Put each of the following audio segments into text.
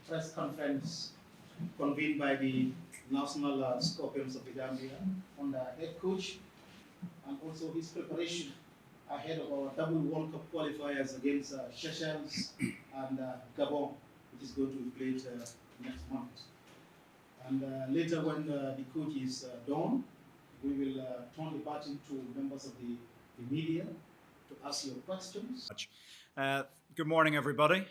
press conference convened by the National Scorpions of the Gambia under head coach and also his preparation ahead of our double World Cup qualifiers against Seychelles and Gabon, which is going to be played next month. And later when the coach is done, we will turn the baton to members of the media to ask your questions. Good morning, everybody.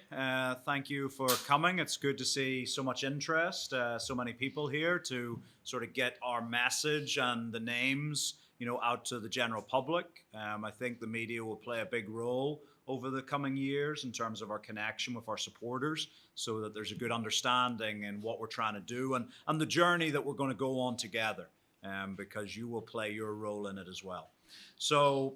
Thank you for coming. It's good to see so much interest, so many people here to sort of get our message and the names, out to the general public. I think the media will play a big role over the coming years in terms of our connection with our supporters, so that there's a good understanding in what we're trying to do and the journey that we're going to go on together, because you will play your role in it as well. So,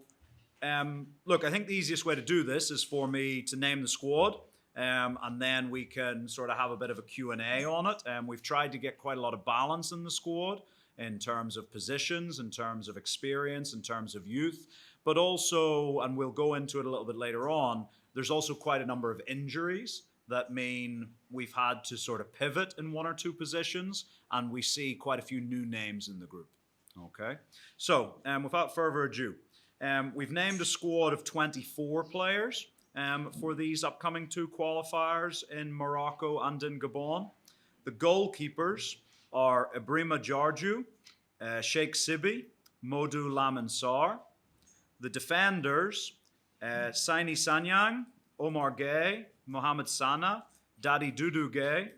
look, I think the easiest way to do this is for me to name the squad, and then we can sort of have a bit of a Q&A on it. We've tried to get quite a lot of balance in the squad in terms of positions, in terms of experience, in terms of youth, but also, and we'll go into it a little bit later on, there's also quite a number of injuries that mean we've had to sort of pivot in one or two positions, and we see quite a few new names in the group. Okay, so without further ado, we've named a squad of 24 players for these upcoming two qualifiers in Morocco and in Gabon. The goalkeepers are Ibrahima Jarju, Sheikh Sibi, Modu Laminsar. The defenders, Saini Sanyang, Omar Gay, Mohamed Sana, Dadi Dudu Gay,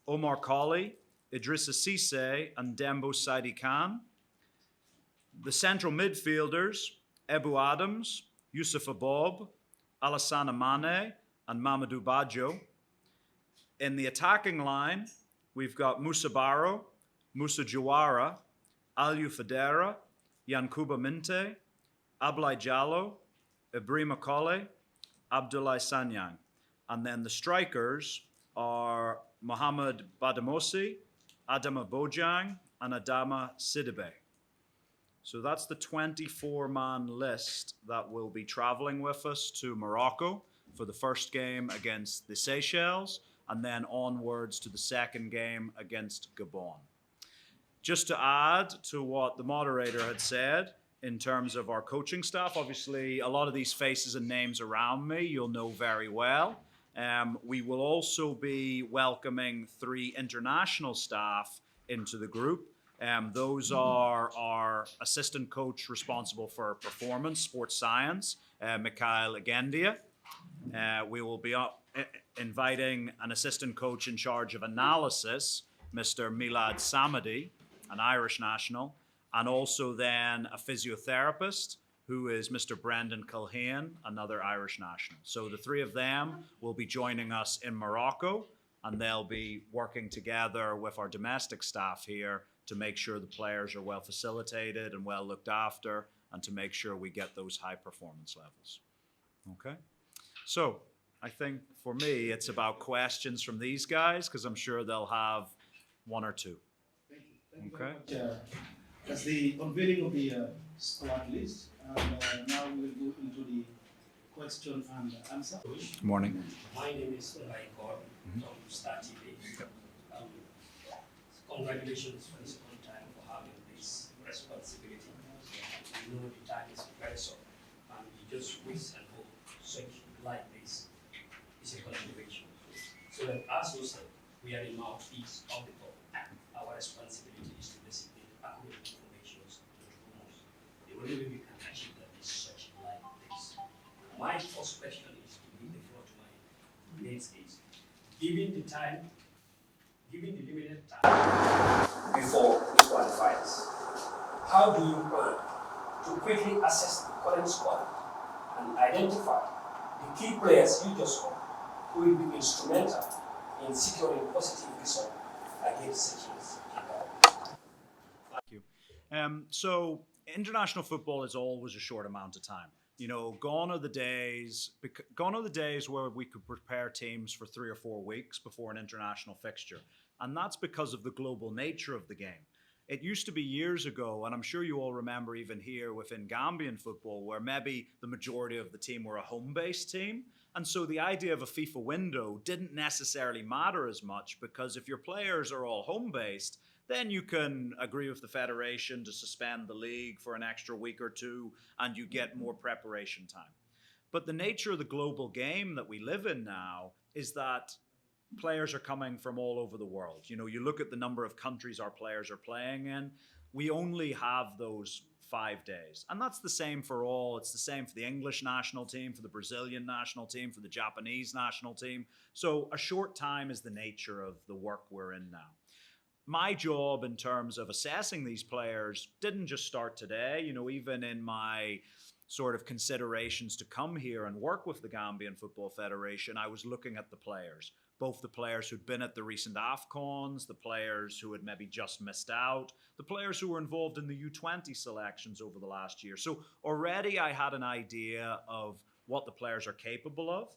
Omar Kali, Idrissa Cisse, and Dembo Saidi Khan. The central midfielders, Ebu Adams, Yusuf Abob, Alassane Mane, and Mamadou Badjo. In the attacking line, we've got Musa Barrow, Musa Jawara, Aliou Fadera, Yankuba Minte, Ablai Jallo, Ibrahima Kole, Abdoulaye Sanyang. And then the strikers are Mohamed Badamosi, Adama Bojang, and Adama Sidibe. So that's the 24-man list that will be traveling with us to Morocco for the first game against the Seychelles, and then onwards to the second game against Gabon. Just to add to what the moderator had said in terms of our coaching staff, obviously a lot of these faces and names around me you'll know very well. We will also be welcoming 3 international staff into the group. Those are our assistant coach responsible for performance, sports science, Mikhail Agendia. We will be inviting an assistant coach in charge of analysis, Mr. Milad Samadi, an Irish national, and also then a physiotherapist who is Mr. Brendan Culhane, another Irish national. So the 3 of them will be joining us in Morocco, and they'll be working together with our domestic staff here to make sure the players are well facilitated and well looked after, and to make sure we get those high performance levels. Okay? So I think for me, it's about questions from these guys, because I'm sure they'll have 1 or 2. Thank you. Thank you very much. That's the unveiling of the squad list. And now we will go into the question and answer. Good morning. My name is Raikor from Star TV. Congratulations for the second time for having this responsibility. We know the time is very short, and we just wish and hope such like this is a continuation. So that as you said, we are the mouthpiece of the public. Our responsibility is to basically accurate information to the rumors. The only way we can achieve that is such like this. My first question is to give the floor to my mates is, given the limited time before the qualifiers, how do you plan to quickly assess the current squad and identify the key players you just called who will be instrumental in securing positive results against Seychelles? Thank you. So international football is always a short amount of time. Gone are the days where we could prepare teams for 3 or 4 weeks before an international fixture. And that's because of the global nature of the game. It used to be years ago, and I'm sure you all remember even here within Gambian football, where maybe the majority of the team were a home-based team, And so the idea of a FIFA window didn't necessarily matter as much, because if your players are all home-based, then you can agree with the federation to suspend the league for an extra week or two, and you get more preparation time. But the nature of the global game that we live in now is that players are coming from all over the world. You know, you look at the number of countries our players are playing in, we only have those 5 days. And that's the same for all. It's the same for the English national team, for the Brazilian national team, for the Japanese national team. So a short time is the nature of the work we're in now. My job in terms of assessing these players didn't just start today. You know, even in my sort of considerations to come here and work with the Gambian Football Federation, I was looking at the players. Both the players who'd been at the recent AFCONs, the players who had maybe just missed out, the players who were involved in the U20 selections over the last year. So already I had an idea of what the players are capable of.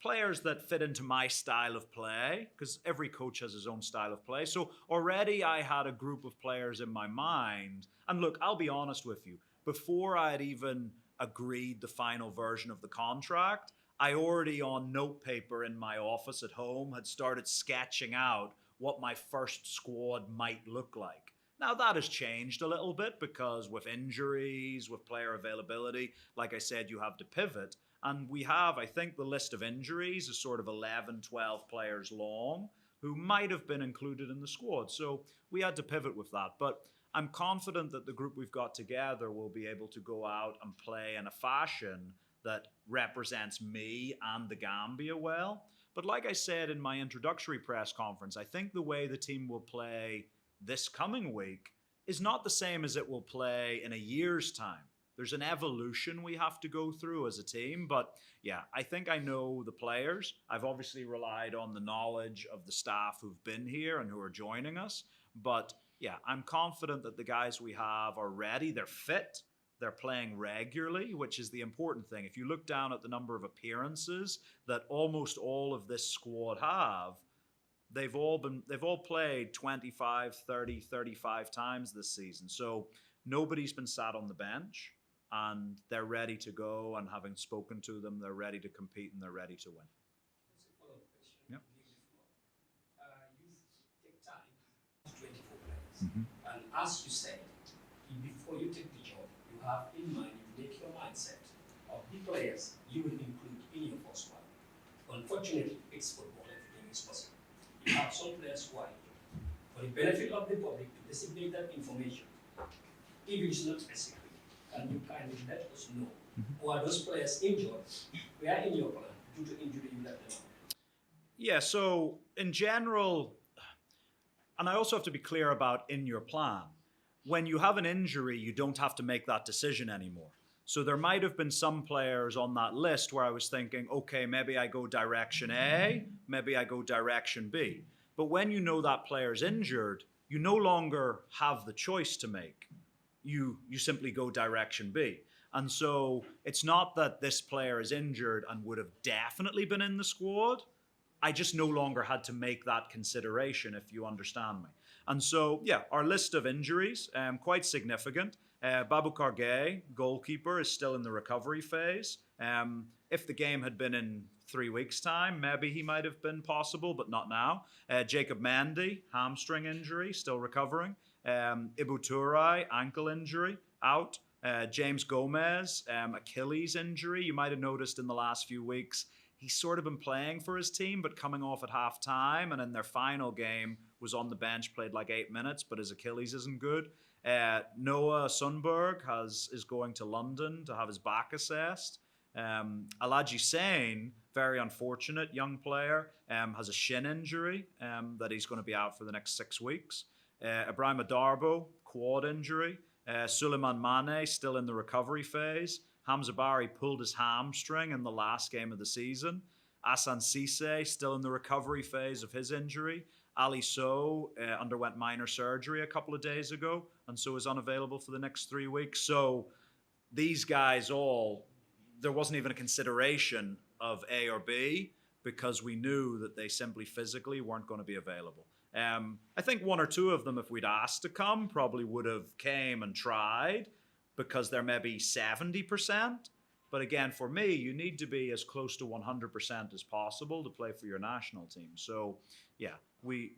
Players that fit into my style of play, because every coach has his own style of play. So already I had a group of players in my mind. And look, I'll be honest with you, before I had even agreed the final version of the contract, I already on notepaper in my office at home had started sketching out what my first squad might look like. Now that has changed a little bit because with injuries, with player availability, like I said, you have to pivot. And we have, I think the list of injuries is sort of 11, 12 players long who might have been included in the squad. So we had to pivot with that. But I'm confident that the group we've got together will be able to go out and play in a fashion that represents me and the Gambia well. But like I said in my introductory press conference, I think the way the team will play this coming week is not the same as it will play in a year's time. There's an evolution we have to go through as a team. But yeah, I think I know the players. I've obviously relied on the knowledge of the staff who've been here and who are joining us. But yeah, I'm confident that the guys we have are ready. They're fit. They're playing regularly, which is the important thing. If you look down at the number of appearances that almost all of this squad have, they've all played 25, 30, 35 times this season. So nobody's been sat on the bench, and they're ready to go. And having spoken to them, they're ready to compete and they're ready to win. That's a follow-up question. Yep. You take time to 24 players. And as you said, before you take the job, you have in mind, you make your mindset of the players you will include in your first one. Unfortunately, it's football, everything is possible. You have some players who are injured. For the benefit of the public to designate that information, if it is not specific, can you kindly let us know who are those players injured? Where in your plan, due to injury, you let them know? Yeah, so in general, and I also have to be clear about in your plan. When you have an injury, you don't have to make that decision anymore. So there might have been some players on that list where I was thinking, okay, maybe I go direction A, maybe I go direction B. But when you know that player's injured, you no longer have the choice to make. You simply go direction B. And so it's not that this player is injured and would have definitely been in the squad. I just no longer had to make that consideration, if you understand me. And so, yeah, our list of injuries, quite significant. Babukar Gay, goalkeeper, is still in the recovery phase. If the game had been in 3 weeks' time, maybe he might have been possible, but not now. Jacob Mendy, hamstring injury, still recovering. Ibu Turai, ankle injury, out. James Gomez, Achilles injury. You might have noticed in the last few weeks, he's sort of been playing for his team, but coming off at half-time, and in their final game was on the bench, played like 8 minutes, but his Achilles isn't good. Noah Sundberg is going to London to have his back assessed. Alaji Sane, very unfortunate young player, has a shin injury that he's going to be out for the next 6 weeks. Ibrahim Darbo, quad injury. Suleiman Mane, still in the recovery phase. Hamza Barry pulled his hamstring in the last game of the season. Asan Cisse, still in the recovery phase of his injury. Ali Sow underwent minor surgery a couple of days ago, and so is unavailable for the next 3 weeks. So these guys all, there wasn't even a consideration of A or B because we knew that they simply physically weren't going to be available. I think 1 or 2 of them, if we'd asked to come, probably would have came and tried because they're maybe 70%. But again, for me, you need to be as close to 100% as possible to play for your national team. So, yeah, we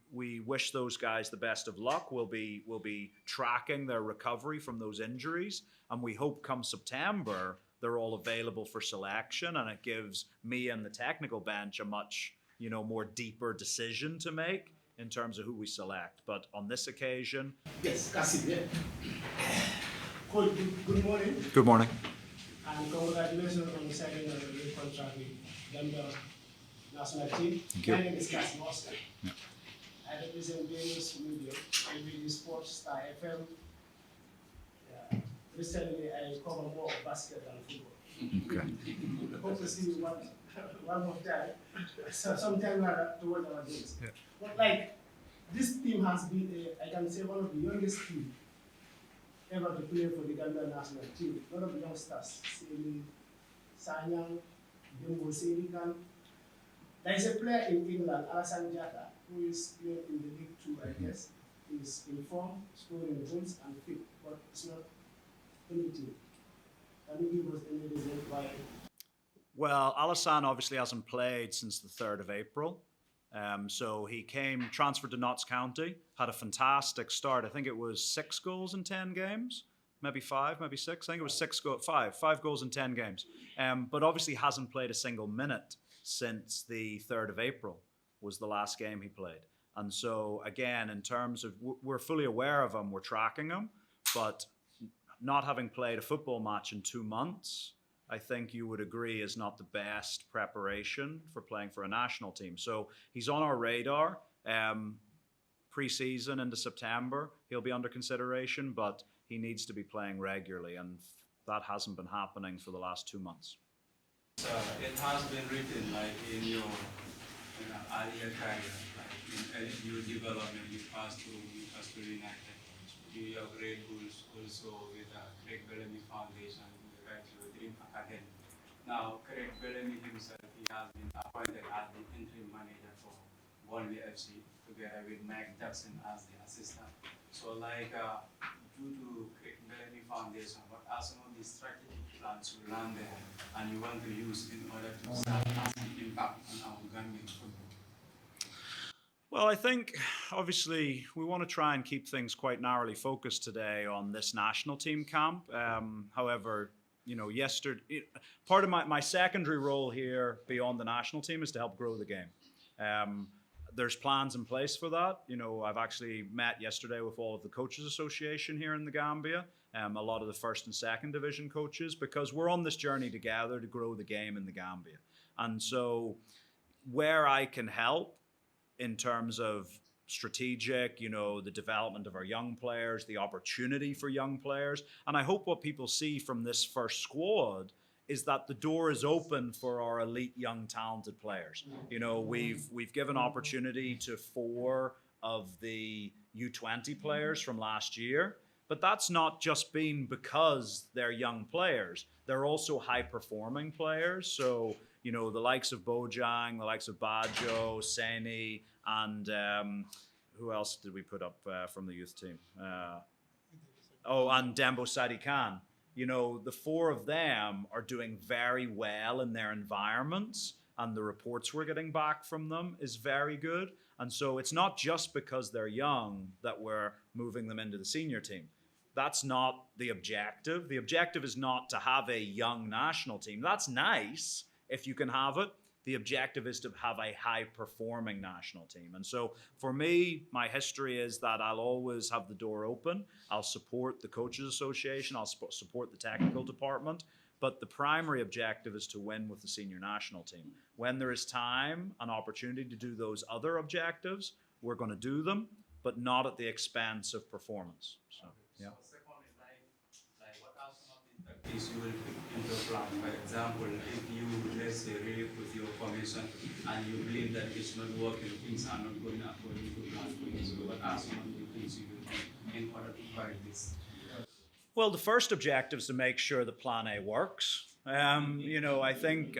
wish those guys the best of luck. We'll be tracking their recovery from those injuries, and we hope come September they're all available for selection, and it gives me and the technical bench a much more deeper decision to make in terms of who we select. But on this occasion, yes, Kasim, yeah. Coach, good morning. Good morning. And congratulations on signing a new contract with Gambia national team. Thank you. My name is Kasim Oscar. Yeah. I represent various media, MVD Sports, Star FM. Yeah. Recently, I cover more of basket than football. Okay. I hope to see you one more time, sometime toward our days. Yeah. But like, this team has been, I can say, one of the youngest teams ever to play for the Gambian national team. A lot of youngsters, Seli, Sanyang, Dembo Selikan. There is a player in England, Alassane Diatta, who is playing in the League 2, I guess. He's in form, scoring goals and fit, but it's not anything. Can you give us any reason why? Well, Alassane obviously hasn't played since the 3rd of April. So he transferred to Notts County, had a fantastic start. I think it was 6 goals in 10 games, maybe 5, maybe 6. I think it was 5 goals in 10 games. But obviously hasn't played a single minute since the 3rd of April was the last game he played. And so again, in terms of, we're fully aware of him, we're tracking him, but not having played a football match in 2 months, I think you would agree is not the best preparation for playing for a national team. So he's on our radar. Pre-season into September, he'll be under consideration, but he needs to be playing regularly, and that hasn't been happening for the last 2 months. It has been written like in your earlier career, like in your development, you passed through Newcastle United. You have great goals also with Craig Bellamy Foundation. Dream Academy. Now, Craig Bellamy himself, he has been appointed as the interim manager for Burnley FC, together with Mike Jackson as the assistant. So, like, due to Craig Bellamy Foundation, what are some of the strategic plans you learn there and you want to use in order to start having impact on our Gambian football? Well, I think obviously we want to try and keep things quite narrowly focused today on this national team camp. However, yesterday, part of my secondary role here beyond the national team is to help grow the game. There's plans in place for that. I've actually met yesterday with all of the Coaches Association here in the Gambia, a lot of the first and second division coaches, because we're on this journey together to grow the game in the Gambia. And so where I can help in terms of strategic, the development of our young players, the opportunity for young players. And I hope what people see from this first squad is that the door is open for our elite, young, talented players. We've given opportunity to 4 of the U20 players from last year, but that's not just been because they're young players. They're also high-performing players. So, the likes of Bojang, the likes of Bajo, Seni, and who else did we put up from the youth team? And Dembo Sadi Khan. The 4 of them are doing very well in their environments, and the reports we're getting back from them is very good. And so it's not just because they're young that we're moving them into the senior team. That's not the objective. The objective is not to have a young national team. That's nice if you can have it. The objective is to have a high-performing national team. And so for me, my history is that I'll always have the door open. I'll support the Coaches Association. I'll support the technical department. But the primary objective is to win with the senior national team. When there is time and opportunity to do those other objectives, we're going to do them, but not at the expense of performance. So, yeah. So second is like what are some of the tactics you will put into plan? For example, if you, let's say, relate with your commission and you believe that it's not working, things are not going according to plan for you. So what are some of the things you will do in order to correct this? Well, the first objective is to make sure that Plan A works. I think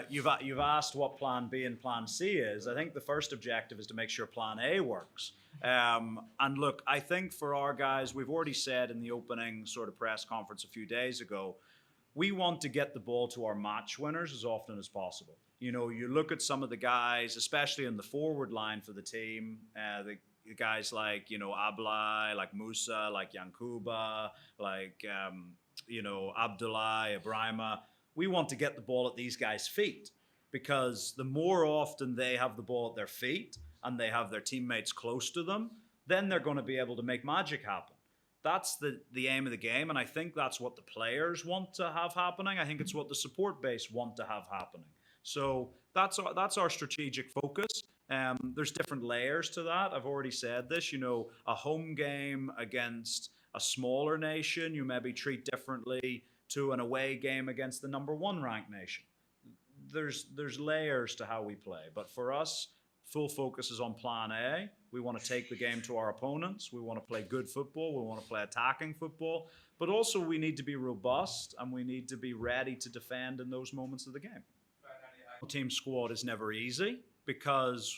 you've asked what Plan B and Plan C is. I think the first objective is to make sure Plan A works. And look, I think for our guys, we've already said in the opening sort of press conference a few days ago, we want to get the ball to our match winners as often as possible. You know, you look at some of the guys, especially in the forward line for the team, the guys like, you know, Ablai, like Musa, like Yankuba, like, you know, Abdullah, Ibrahima. We want to get the ball at these guys' feet, because the more often they have the ball at their feet and they have their teammates close to them, then they're going to be able to make magic happen. That's the aim of the game, and I think that's what the players want to have happening. I think it's what the support base want to have happening. So that's our strategic focus. There's different layers to that. I've already said this. You know, a home game against a smaller nation, you maybe treat differently to an away game against the number 1 ranked nation. There's layers to how we play, but for us, full focus is on plan A. We want to take the game to our opponents. We want to play good football. We want to play attacking football. But also we need to be robust, and we need to be ready to defend in those moments of the game. Team squad is never easy, because,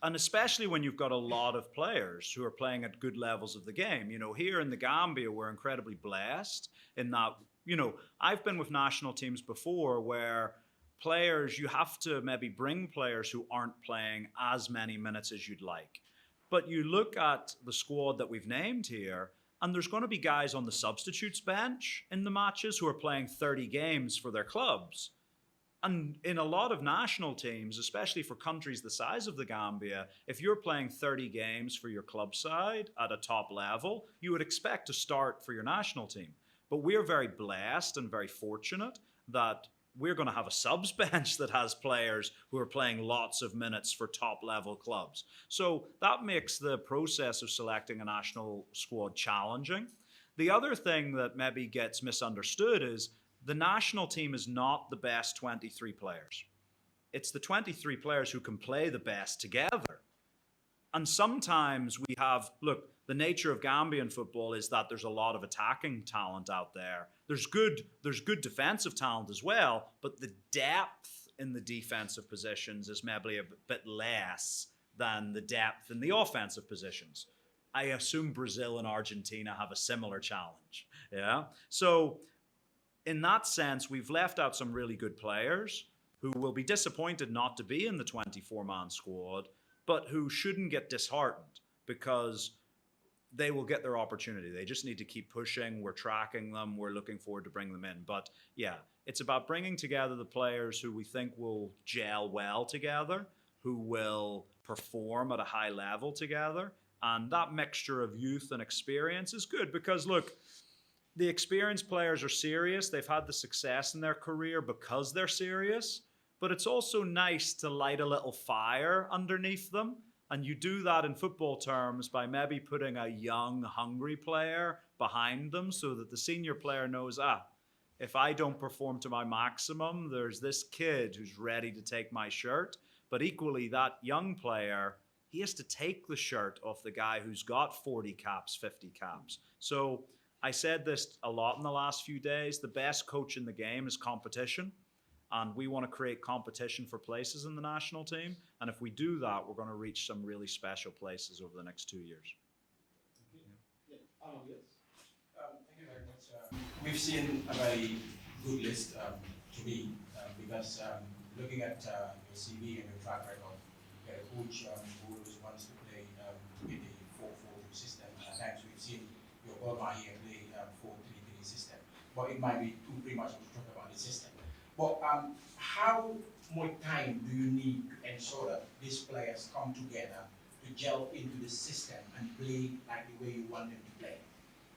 and especially when you've got a lot of players who are playing at good levels of the game. You know, here in the Gambia, we're incredibly blessed in that, you know, I've been with national teams before where players, you have to maybe bring players who aren't playing as many minutes as you'd like. But you look at the squad that we've named here, and there's going to be guys on the substitutes bench in the matches who are playing 30 games for their clubs. And in a lot of national teams, especially for countries the size of the Gambia, if you're playing 30 games for your club side at a top level, you would expect to start for your national team. But we're very blessed and very fortunate that we're going to have a subs bench that has players who are playing lots of minutes for top level clubs. So that makes the process of selecting a national squad challenging. The other thing that maybe gets misunderstood is the national team is not the best 23 players. It's the 23 players who can play the best together. And sometimes we have, look, the nature of Gambian football is that there's a lot of attacking talent out there. There's good defensive talent as well, but the depth in the defensive positions is maybe a bit less than the depth in the offensive positions. I assume Brazil and Argentina have a similar challenge. Yeah. So in that sense, we've left out some really good players who will be disappointed not to be in the 24-man squad, but who shouldn't get disheartened, because they will get their opportunity. They just need to keep pushing. We're tracking them. We're looking forward to bring them in. But yeah, it's about bringing together the players who we think will gel well together, who will perform at a high level together. And that mixture of youth and experience is good, because look, the experienced players are serious. They've had the success in their career because they're serious. But it's also nice to light a little fire underneath them. And you do that in football terms by maybe putting a young, hungry player behind them, so that the senior player knows, if I don't perform to my maximum, there's this kid who's ready to take my shirt. But equally, that young player, he has to take the shirt off the guy who's got 40 caps, 50 caps. So I said this a lot in the last few days. The best coach in the game is competition. And we want to create competition for places in the national team. And if we do that, we're going to reach some really special places over the next 2 years. Yes. Thank you very much. We've seen a very good list to me, because looking at your CV and your track record, you're a coach who wants to play in the 4-4-2 system. And at times we've seen your Burma here play 4-3-3 system. But it might be too premature to talk about the system. But how much time do you need to ensure that these players come together to gel into the system and play like the way you want them to play?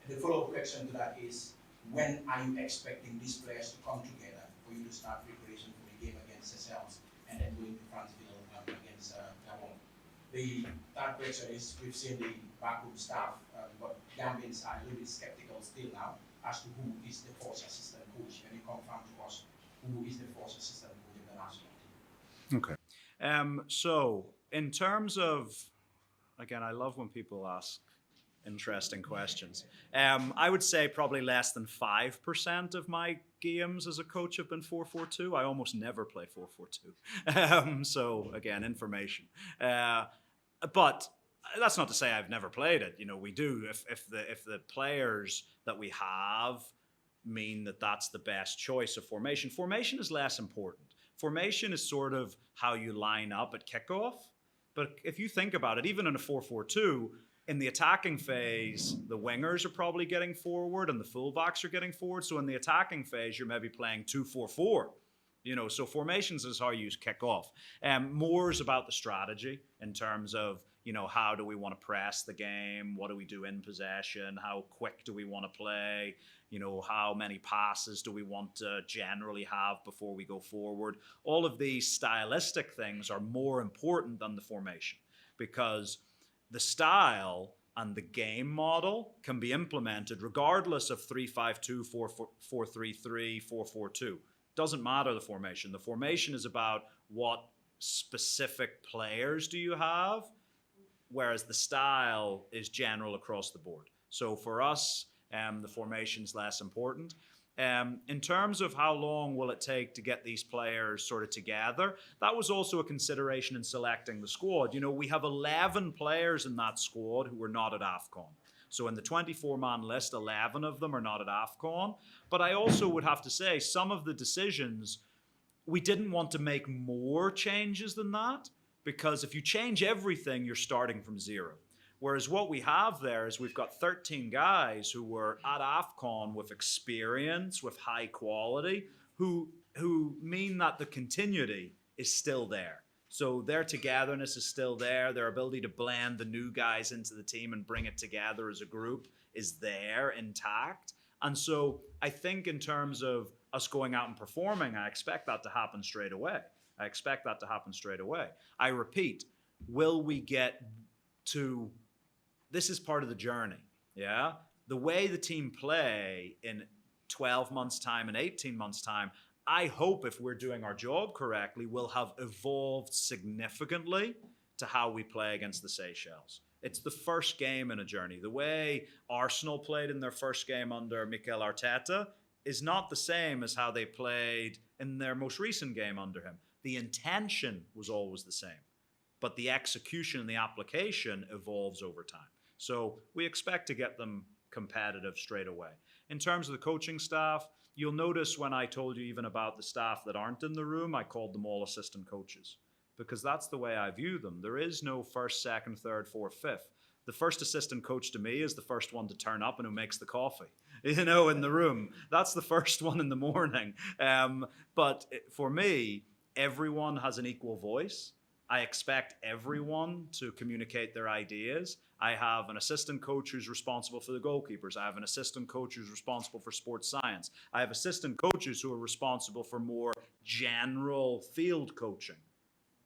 And the follow-up question to that is, when are you expecting these players to come together for you to start preparation for the game against Seychelles and then going to Franceville against Gabon? The third question is, we've seen the backroom staff, but Gambians are a little bit skeptical still now as to who is the first assistant coach. Can you confirm to us who is the first assistant coach in the national team? Okay. So in terms of, again, I love when people ask interesting questions. I would say probably less than 5% of my games as a coach have been 4-4-2. I almost never play 4-4-2. So again, information. But that's not to say I've never played it. You know, we do. If the players that we have mean that that's the best choice of formation. Formation is less important. Formation is sort of how you line up at kickoff. But if you think about it, even in a 4-4-2, in the attacking phase, the wingers are probably getting forward and the fullbacks are getting forward. So in the attacking phase, you're maybe playing 2-4-4. So formations is how you kick off. More is about the strategy in terms of, how do we want to press the game? What do we do in possession? How quick do we want to play? How many passes do we want to generally have before we go forward? All of these stylistic things are more important than the formation, because the style and the game model can be implemented regardless of 3-5-2, 4-3-3, 4-4-2. Doesn't matter the formation. The formation is about what specific players do you have, whereas the style is general across the board. So for us, the formation's less important. In terms of how long will it take to get these players sort of together, that was also a consideration in selecting the squad. We have 11 players in that squad who were not at AFCON. So in the 24-man list, 11 of them are not at AFCON. But I also would have to say some of the decisions, we didn't want to make more changes than that, because if you change everything, you're starting from zero. Whereas what we have there is we've got 13 guys who were at AFCON with experience, with high quality, who mean that the continuity is still there. So their togetherness is still there. Their ability to blend the new guys into the team and bring it together as a group is there, intact. And so I think in terms of us going out and performing, I expect that to happen straight away. I repeat, will we get to... This is part of the journey, yeah? The way the team play in 12 months' time and 18 months' time, I hope if we're doing our job correctly, we'll have evolved significantly to how we play against the Seychelles. It's the first game in a journey. The way Arsenal played in their first game under Mikel Arteta is not the same as how they played in their most recent game under him. The intention was always the same, but the execution and the application evolves over time. So we expect to get them competitive straight away. In terms of the coaching staff, you'll notice when I told you even about the staff that aren't in the room, I called them all assistant coaches, because that's the way I view them. There is no first, second, third, fourth, fifth. The first assistant coach to me is the first one to turn up and who makes the coffee, in the room. That's the first one in the morning. But for me, everyone has an equal voice. I expect everyone to communicate their ideas. I have an assistant coach who's responsible for the goalkeepers. I have an assistant coach who's responsible for sports science. I have assistant coaches who are responsible for more general field coaching.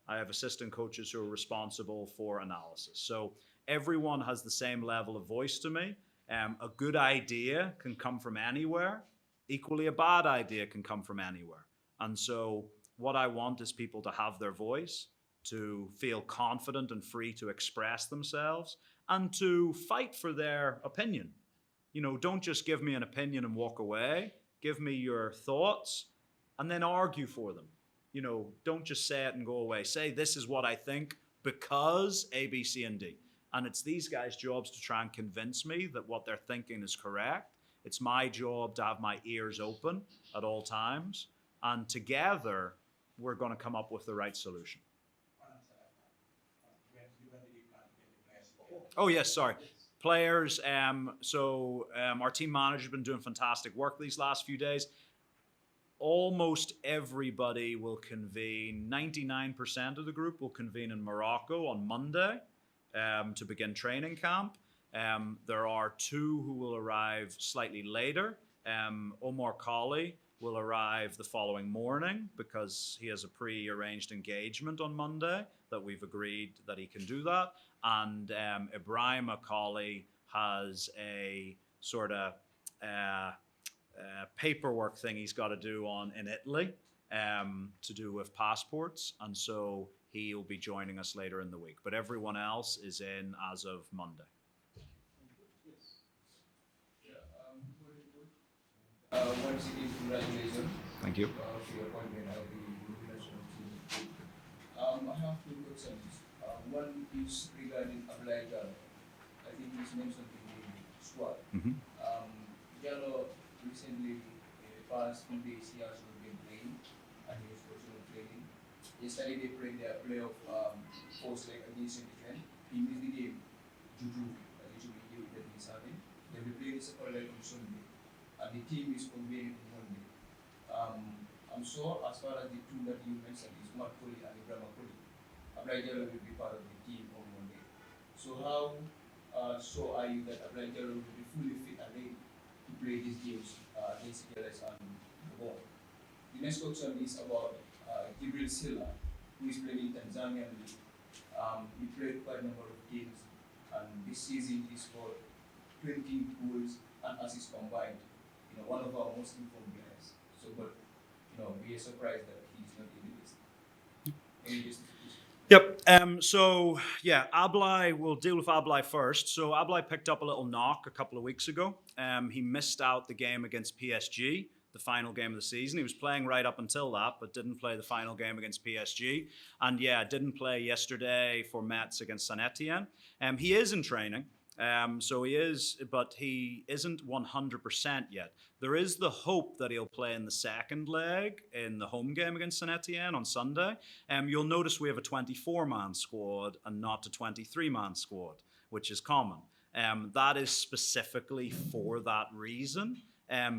I have assistant coaches who are responsible for analysis. So everyone has the same level of voice to me. A good idea can come from anywhere. Equally, a bad idea can come from anywhere. And so what I want is people to have their voice, to feel confident and free to express themselves, and to fight for their opinion. Don't just give me an opinion and walk away. Give me your thoughts and then argue for them. Don't just say it and go away. Say, this is what I think because A, B, C, and D. And it's these guys' jobs to try and convince me that what they're thinking is correct. It's my job to have my ears open at all times. And together, we're going to come up with the right solution. Oh, yes, sorry. Players, our team manager has been doing fantastic work these last few days. Almost everybody will convene, 99% of the group will convene in Morocco on Monday to begin training camp. There are 2 who will arrive slightly later. Omar Colley will arrive the following morning because he has a pre-arranged engagement on Monday that we've agreed that he can do that. And Ibrahim Akali has a sort of paperwork thing he's got to do in Italy to do with passports. And so he'll be joining us later in the week. But everyone else is in as of Monday. Once again, congratulations. Thank you. For your appointment at the international team. I have 2 questions. One is regarding Ablaye Jallo. I think he's mentioned in the squad. Mm-hmm. Jallo recently recently, past few days, he has not been playing, and he was also not training. Yesterday they played their playoff first leg against Saint He missed the game due to a little injury that he's having. They'll be playing the second leg on Sunday, and the team is convening on Monday. I'm sure as far as the two that you mentioned is Makoli and Ibrahim Makoli, Abdul will be part of the team on Monday. So how sure are you that Abdul will be fully fit and ready to play these games against SYCHELLES and Gabon? The next question is about Gabriel Silla, who is playing in Tanzania League. He played quite a number of games, and this season he scored 20 goals and assists combined. One of our most informed players. So, but we are surprised that he's not in the list. Any justification? Yep. So yeah, Ablai. We'll deal with Ablai first. So Ablai picked up a little knock a couple of weeks ago. He missed out the game against PSG, the final game of the season. He was playing right up until that, but didn't play the final game against PSG. And yeah, didn't play yesterday for Metz against Saint Etienne. He is in training. So he is, but he isn't 100% yet. There is the hope that he'll play in the second leg in the home game against Saint Etienne on Sunday. You'll notice we have a 24-man squad and not a 23-man squad, which is common. That is specifically for that reason.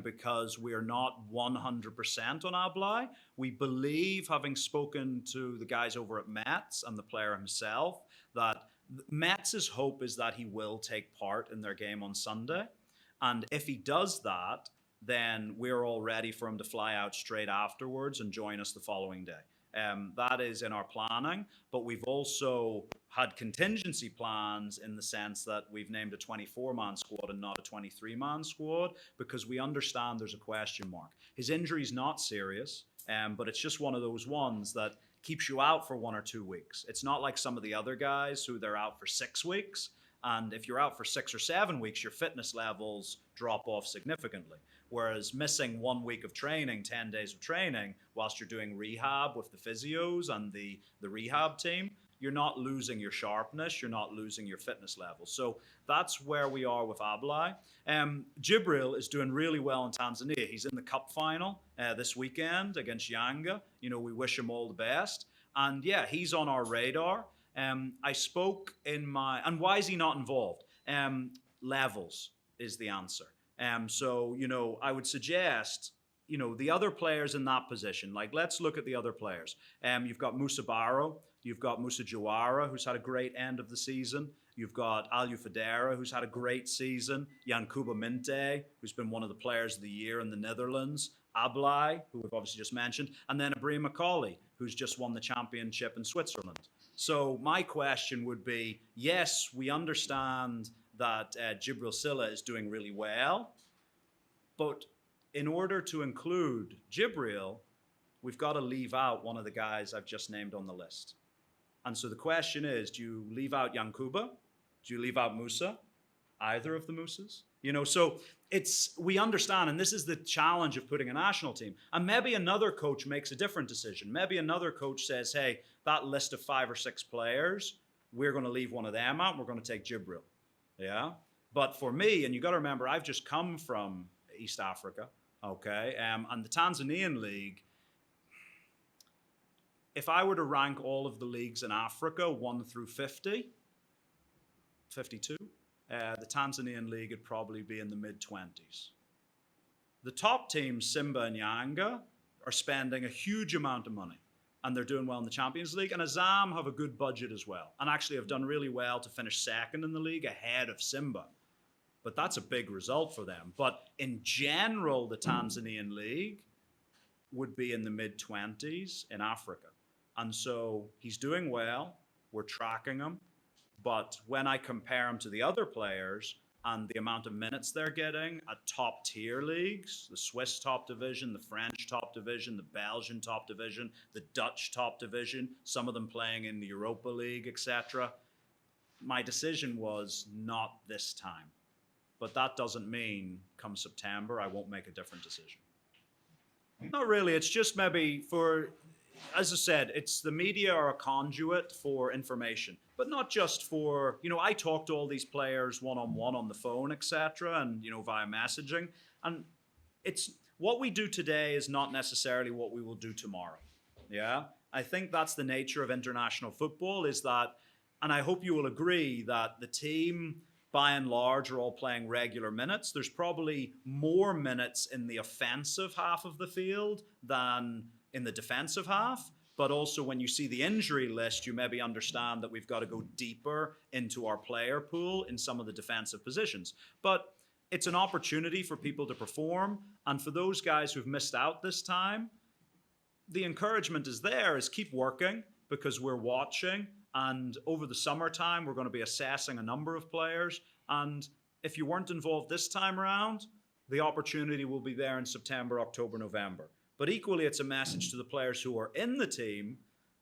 Because we're not 100% on Ablai. We believe, having spoken to the guys over at Metz and the player himself, that Metz's hope is that he will take part in their game on Sunday. And if he does that, then we're all ready for him to fly out straight afterwards and join us the following day. That is in our planning, but we've also had contingency plans in the sense that we've named a 24-man squad and not a 23-man squad because we understand there's a question mark. His injury is not serious, but it's just one of those ones that keeps you out for 1 or 2 weeks. It's not like some of the other guys who they're out for 6 weeks. And if you're out for 6 or 7 weeks, your fitness levels drop off significantly. Whereas missing 1 week of training, 10 days of training, whilst you're doing rehab with the physios and the rehab team, you're not losing your sharpness, you're not losing your fitness levels. So that's where we are with Ablai. Jibril is doing really well in Tanzania. He's in the cup final this weekend against Yanga. We wish him all the best. And yeah, he's on our radar. I spoke and why is he not involved? Levels is the answer. So, I would suggest, the other players in that position, like let's look at the other players. You've got Musa Barrow, you've got Musa Jawara, who's had a great end of the season. You've got Aliou Federa, who's had a great season. Yankuba Minte, who's been one of the players of the year in the Netherlands. Ablai, who we've obviously just mentioned. And then Ibrahim Makoli, who's just won the championship in Switzerland. So my question would be, yes, we understand that Jibril Silla is doing really well, but in order to include Jibril, we've got to leave out one of the guys I've just named on the list. And so the question is, do you leave out Yankuba? Do you leave out Musa? Either of the Musas? So we understand, and this is the challenge of putting a national team. And maybe another coach makes a different decision. Maybe another coach says, hey, that list of 5 or 6 players, we're going to leave one of them out, and we're going to take Jibril. Yeah? But for me, and you got to remember, I've just come from East Africa, okay? And the Tanzanian league, if I were to rank all of the leagues in Africa, 1 through 50, 52, the Tanzanian league would probably be in the mid-20s. The top teams, Simba and Yanga, are spending a huge amount of money, and they're doing well in the Champions League. And Azam have a good budget as well, and actually have done really well to finish second in the league ahead of Simba. But that's a big result for them. But in general, the Tanzanian league would be in the mid-20s in Africa. And so he's doing well. We're tracking him. But when I compare him to the other players and the amount of minutes they're getting at top tier leagues, the Swiss top division, the French top division, the Belgian top division, the Dutch top division, some of them playing in the Europa League, etc., my decision was not this time. But that doesn't mean come September I won't make a different decision. Not really. It's just maybe for, as I said, it's the media are a conduit for information, but not just for, I talk to all these players one-on-one on the phone, etc., and, via messaging. And it's what we do today is not necessarily what we will do tomorrow. Yeah, I think that's the nature of international football, is that, and I hope you will agree that the team, by and large, are all playing regular minutes. There's probably more minutes in the offensive half of the field than in the defensive half. But also when you see the injury list, you maybe understand that we've got to go deeper into our player pool in some of the defensive positions. But it's an opportunity for people to perform. And for those guys who've missed out this time, the encouragement is there, is keep working, because we're watching. And over the summertime, we're going to be assessing a number of players. And if you weren't involved this time around, the opportunity will be there in September, October, November. But equally, it's a message to the players who are in the team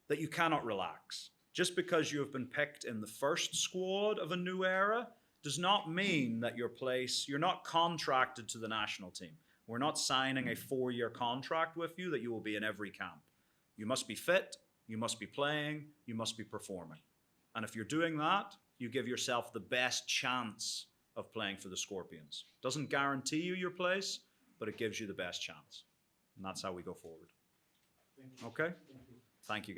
that you cannot relax. Just because you have been picked in the first squad of a new era does not mean that you're not contracted to the national team. We're not signing a 4-year contract with you that you will be in every camp. You must be fit, you must be playing, you must be performing. And if you're doing that, you give yourself the best chance of playing for the Scorpions. Doesn't guarantee you your place, but it gives you the best chance. And that's how we go forward. Thank you. Okay? Thank you. Thank you.